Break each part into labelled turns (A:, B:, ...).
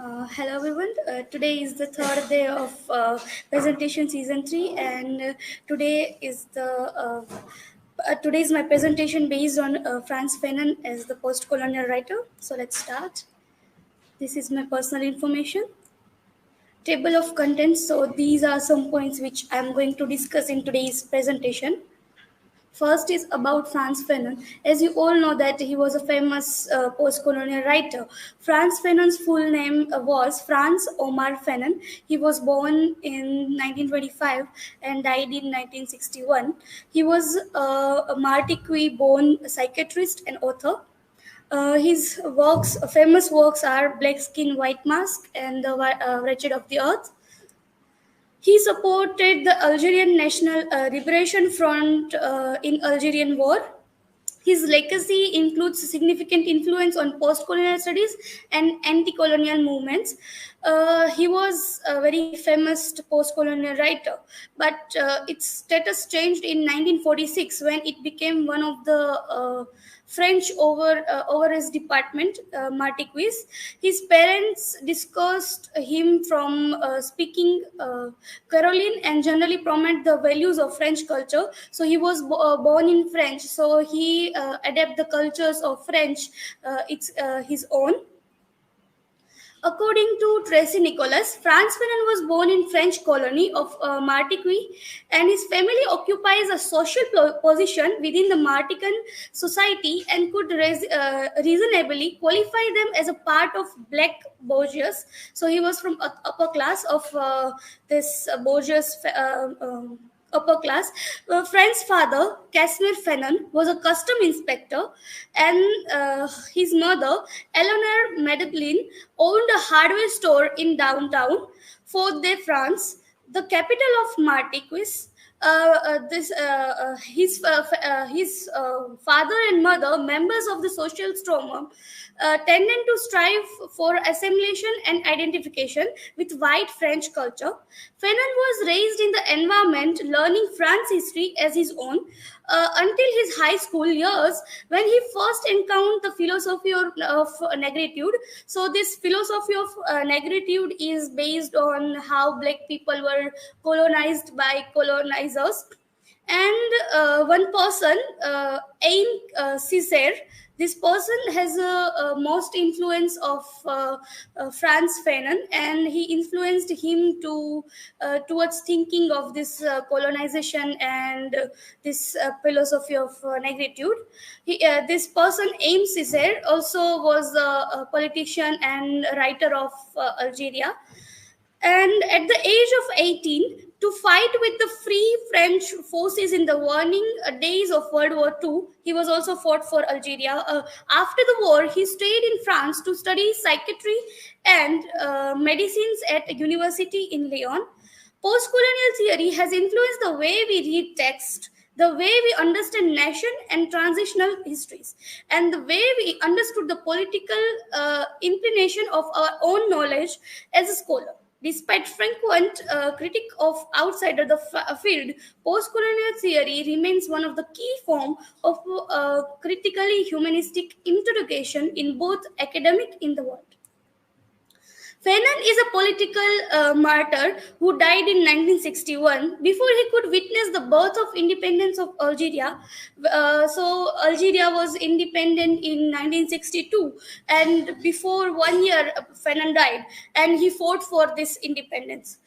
A: Hello everyone. Today is the third day of presentation season 3, and today is my presentation based on Frantz Fanon as the post-colonial writer. So let's start. This is my personal information. Table of contents. So these are some points which I am going to discuss in today's presentation. First is about Frantz Fanon. As you all know that he was a famous post-colonial writer. Frantz Fanon's full name was Frantz Omar Fanon. He was born in 1925 and died in 1961. He was a Martinique-born psychiatrist and author. His famous works are Black Skin, White Mask and The Wretched of the Earth. He supported the Algerian National Liberation Front in Algerian War. His legacy includes significant influence on post-colonial studies and anti-colonial movements. He was a very famous post-colonial writer, but its status changed in 1946 when it became one of the French over his department, Martinique. His parents discussed him from speaking Caroline and generally promote the values of French culture. So he was born in French, so he adapt the cultures of French. It's his own. According to Tracy Nicholas, Frantz Fanon was born in French colony of Martinique, and his family occupies a social position within the Martinican society and could reasonably qualify them as a part of black bourgeois. So he was from upper class of this bourgeois upper class. Frank's father, Casimir Fanon, was a custom inspector, and his mother, Eleanor Madeline, owned a hardware store in downtown Fort-de-France, the capital of Martinique. His father and mother, members of the social stroma, tended to strive for assimilation and identification with white French culture. Fanon was raised in the environment, learning French history as his own until his high school years, when he first encountered the philosophy of negritude. So, this philosophy of negritude is based on how black people were colonized by colonizers. And one person, Aim Césaire, this person has a most influence of Frantz Fanon, and he influenced him to towards thinking of this colonization and this philosophy of negritude. This person, Aim Césaire, also was a politician and writer of Algeria. And at the age of 18, to fight with the Free French forces in the waning days of World War II, he was also fought for Algeria. After the war, he stayed in France to study psychiatry and medicines at a university in Lyon. Post-colonial theory has influenced the way we read text, the way we understand nation and transitional histories, and the way we understood the political inclination of our own knowledge as a scholar. Despite frequent critique of outside of the field, post-colonial theory remains one of the key forms of critically humanistic interrogation in both academic in the world. Fanon is a political martyr who died in 1961 before he could witness the birth of independence of Algeria. So Algeria was independent in 1962, and before 1 year, Fanon died, and he fought for this independence.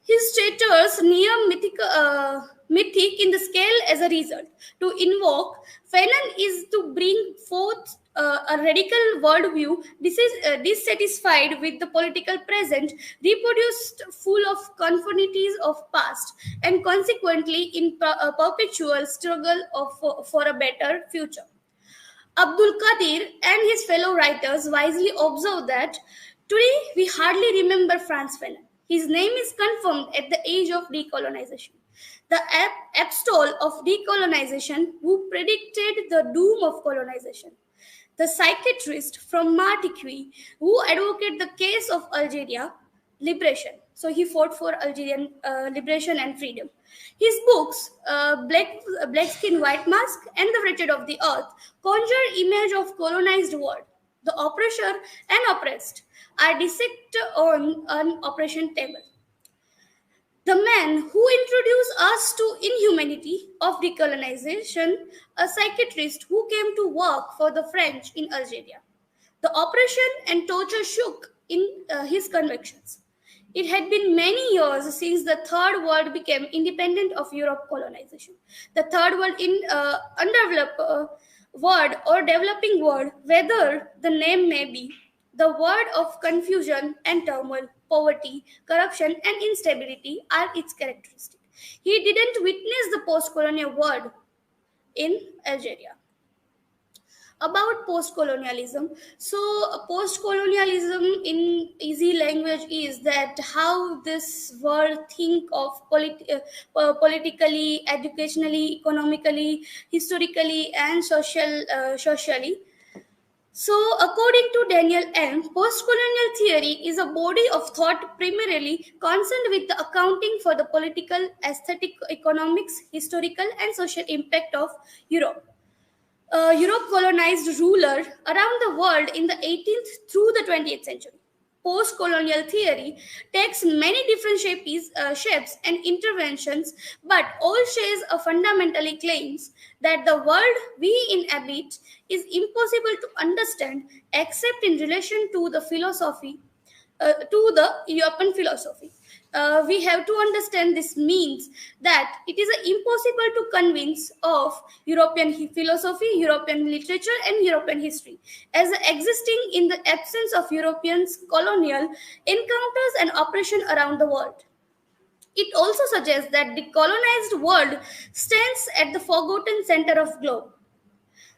A: His status near mythic in the scale as a result. To invoke, Fanon is to bring forth a radical worldview dissatisfied with the political present, reproduced full of conformities of past, and consequently in a perpetual struggle for a better future. Abdul Qadir and his fellow writers wisely observe that today we hardly remember Frantz Fanon. His name is confirmed at the age of decolonization. The Epstol of decolonization who predicted the doom of colonization. The psychiatrist from Martinique who advocated the case of Algeria liberation. So he fought for Algerian liberation and freedom. His books, Black Skin, White Mask, and The Wretched of the Earth, conjure image of colonized world. The oppressor and oppressed are dissected on an operation table. The man who introduced us to inhumanity of decolonization, a psychiatrist who came to work for the French in Algeria. The oppression and torture shook in his convictions. It had been many years since the Third World became independent of Europe colonization. The Third World in undeveloped world or developing world, whether the name may be, the word of confusion and turmoil, poverty, corruption, and instability are its characteristics. He didn't witness the post-colonial world in Algeria. About post-colonialism, so post-colonialism in easy language is that how this world think of politically, educationally, economically, historically, and socially. So, according to Daniel M., post-colonial theory is a body of thought primarily concerned with the accounting for the political, aesthetic, economics, historical, and social impact of Europe. Europe colonized ruler around the world in the 18th through the 20th century. Post-colonial theory takes many different shapes and interventions, but all shares a fundamentally claims that the world we inhabit is impossible to understand except in relation to the philosophy, to the European philosophy. We have to understand this means that it is impossible to convince of European philosophy, European literature, and European history as existing in the absence of Europeans' colonial encounters and oppression around the world. It also suggests that the colonized world stands at the forgotten center of globe.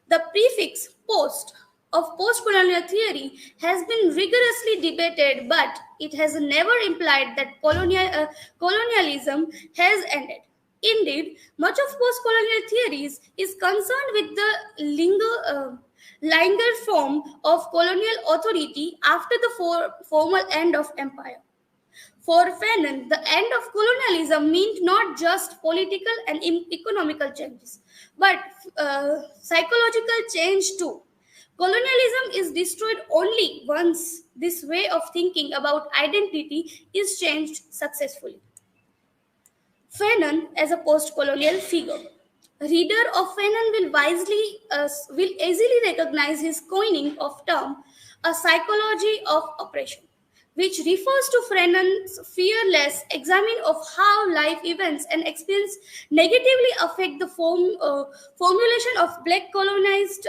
A: The prefix post of postcolonial theory has been rigorously debated, but it has never implied that colonialism has ended. Indeed, much of postcolonial theories is concerned with the linger form of colonial authority after the formal end of empire. For Fanon, the end of colonialism meant not just political and economical changes, but psychological change too. Colonialism is destroyed only once this way of thinking about identity is changed successfully. Fanon as a post-colonial figure. Reader of Fanon will easily recognize his coining of term a psychology of oppression, which refers to Fanon's fearless examine of how life events and experience negatively affect the formulation of black colonized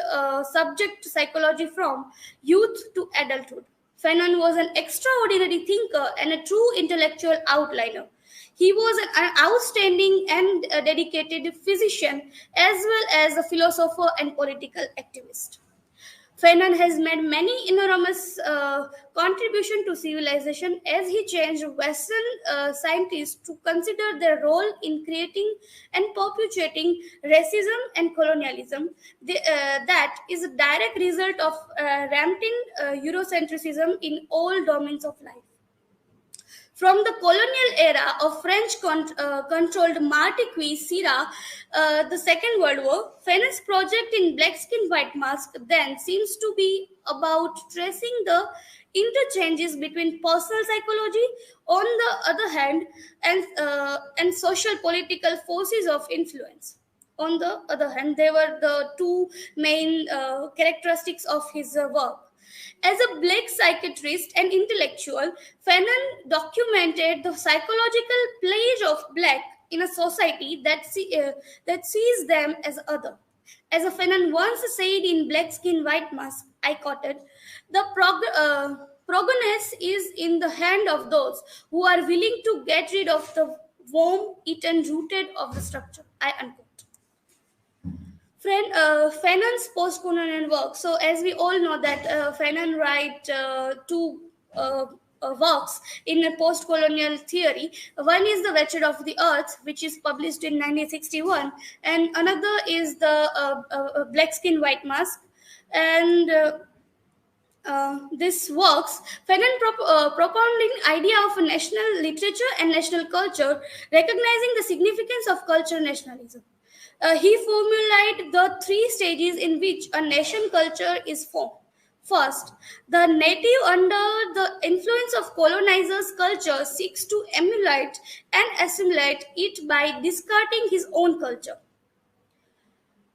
A: subject psychology from youth to adulthood. Fanon was an extraordinary thinker and a true intellectual outliner. He was an outstanding and dedicated physician as well as a philosopher and political activist. Fanon has made many enormous contribution to civilization as he changed Western scientists to consider their role in creating and perpetuating racism and colonialism. That is a direct result of rampant Eurocentrism in all domains of life. From the colonial era of French-controlled Martinique, Sierra, the Second World War, Fanon's project in Black Skin, White Mask then seems to be about tracing the interchanges between personal psychology, on the other hand, and social political forces of influence. On the other hand, they were the two main characteristics of his work. As a black psychiatrist and intellectual, Fanon documented the psychological place of black in a society that sees them as other. As a Fanon once said in Black Skin, White Mask, I quoted, the progress is in the hand of those who are willing to get rid of the worm eaten rooted of the structure. I unquote. Fanon's post-colonial work. So, as we all know that Fanon write two works in a post-colonial theory. One is The Wretched of the Earth, which is published in 1961, and another is the Black Skin, White Mask. And this works, Fanon propounding idea of a national literature and national culture, recognizing the significance of cultural nationalism. He formulated the three stages in which a nation culture is formed. First, the native, under the influence of colonizers' culture, seeks to emulate and assimilate it by discarding his own culture.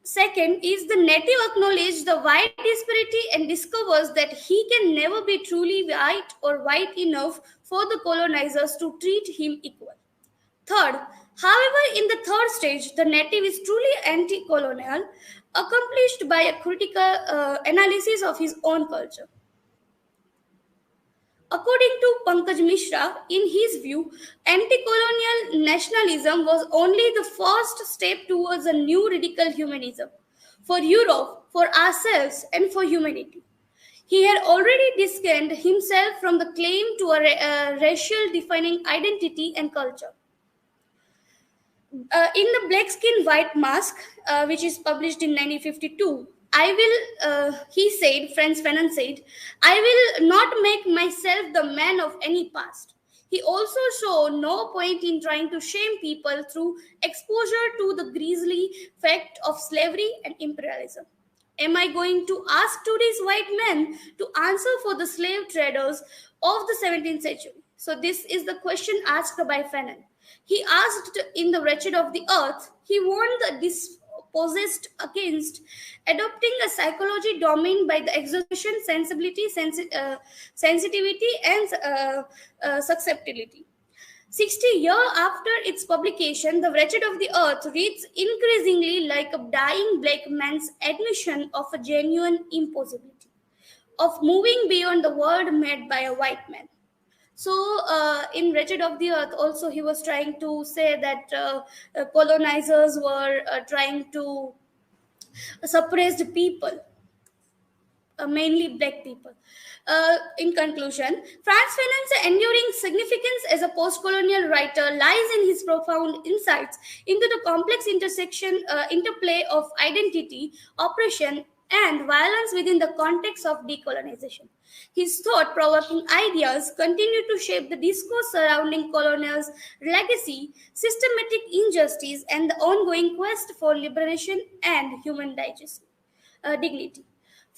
A: Second is the native acknowledges the wide disparity and discovers that he can never be truly white or white enough for the colonizers to treat him equal. Third, however, in the third stage, the native is truly anti colonial, accomplished by a critical analysis of his own culture. According to Pankaj Mishra, in his view, anti colonial nationalism was only the first step towards a new radical humanism for Europe, for ourselves, and for humanity. He had already distanced himself from the claim to a racial defining identity and culture. In the Black Skin White Mask, which is published in 1952, he said, Frantz Fanon said, I will not make myself the man of any past. He also saw no point in trying to shame people through exposure to the grisly fact of slavery and imperialism. Am I going to ask today's white men to answer for the slave traders of the 17th century? So, this is the question asked by Fanon. He asked in The Wretched of the Earth, he warned the dispossessed against adopting a psychology dominated by the exhaustion, sensibility, sensitivity, and susceptibility. 60 years after its publication, The Wretched of the Earth reads increasingly like a dying black man's admission of a genuine impossibility, of moving beyond the world made by a white man. So, in Wretched of the Earth, also he was trying to say that colonizers were trying to suppress the people, mainly black people. In conclusion, Frantz Fanon's enduring significance as a post-colonial writer lies in his profound insights into the complex interplay of identity, oppression, and violence within the context of decolonization. His thought-provoking ideas continue to shape the discourse surrounding colonial's legacy, systematic injustice, and the ongoing quest for liberation and human dignity.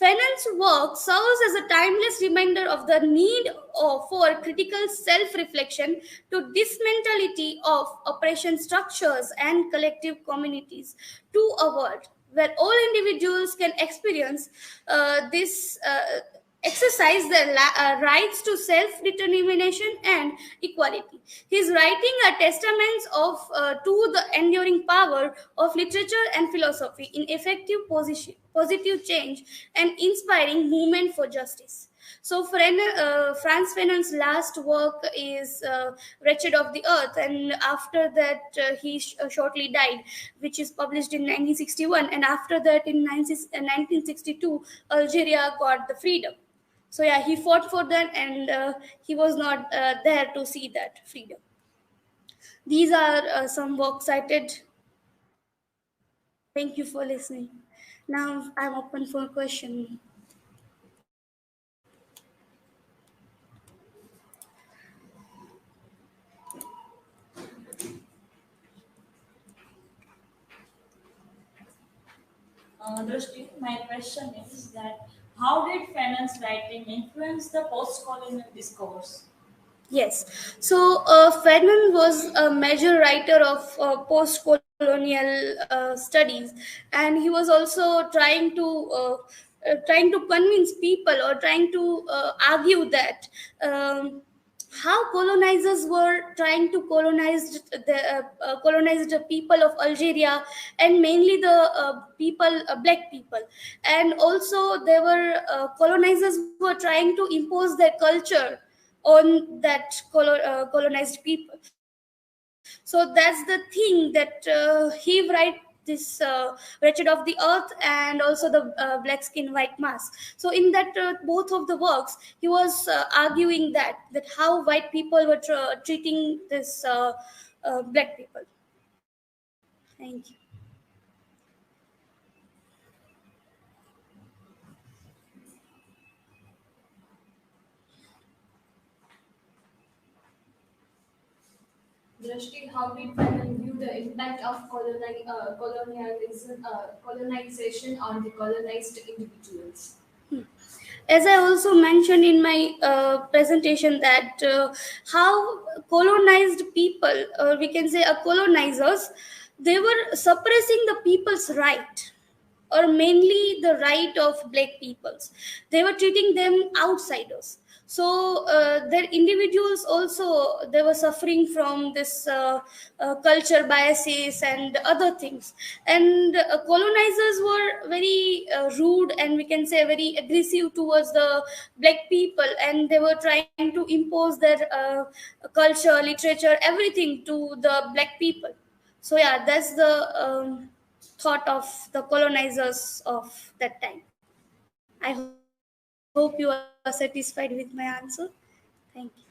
A: Fanon's work serves as a timeless reminder of the need for critical self-reflection to dismentality of oppression structures and collective communities to a world where all individuals can experience this exercise their rights to self-determination and equality. His writing are testaments to the enduring power of literature and philosophy in effective positive change and inspiring movement for justice. So, Frantz Fanon's last work is Wretched of the Earth, and after that, he shortly died, which is published in 1961. And after that, in 1962, Algeria got the freedom. So, yeah, he fought for that, and he was not there to see that freedom. These are some works cited. Thank you for listening. Now, I'm open for question.
B: Drishti, my question is that how did Fanon's writing influence the post-colonial discourse?
A: Yes. So Fanon was a major writer of post-colonial studies, and he was also trying to convince people or trying to argue that. How colonizers were trying to colonize the people of Algeria, and mainly the black people, and also there were colonizers were trying to impose their culture on that colonized people. So that's the thing that he write this Wretched of the Earth and also the Black Skin White Mask. So in that both of the works, he was arguing that how white people were treating this black people. Thank you.
C: Drishti, how did Fanon view the impact of colonization on the colonized individuals?
A: As I also mentioned in my presentation, that how colonized people, or we can say colonizers, they were suppressing the people's right, or mainly the right of black peoples. They were treating them outsiders. So their individuals also, they were suffering from this culture biases and other things. And colonizers were very rude, and we can say very aggressive towards the black people, and they were trying to impose their culture, literature, everything to the black people. So yeah, that's the thought of the colonizers of that time. I hope you are satisfied with my answer. Thank you.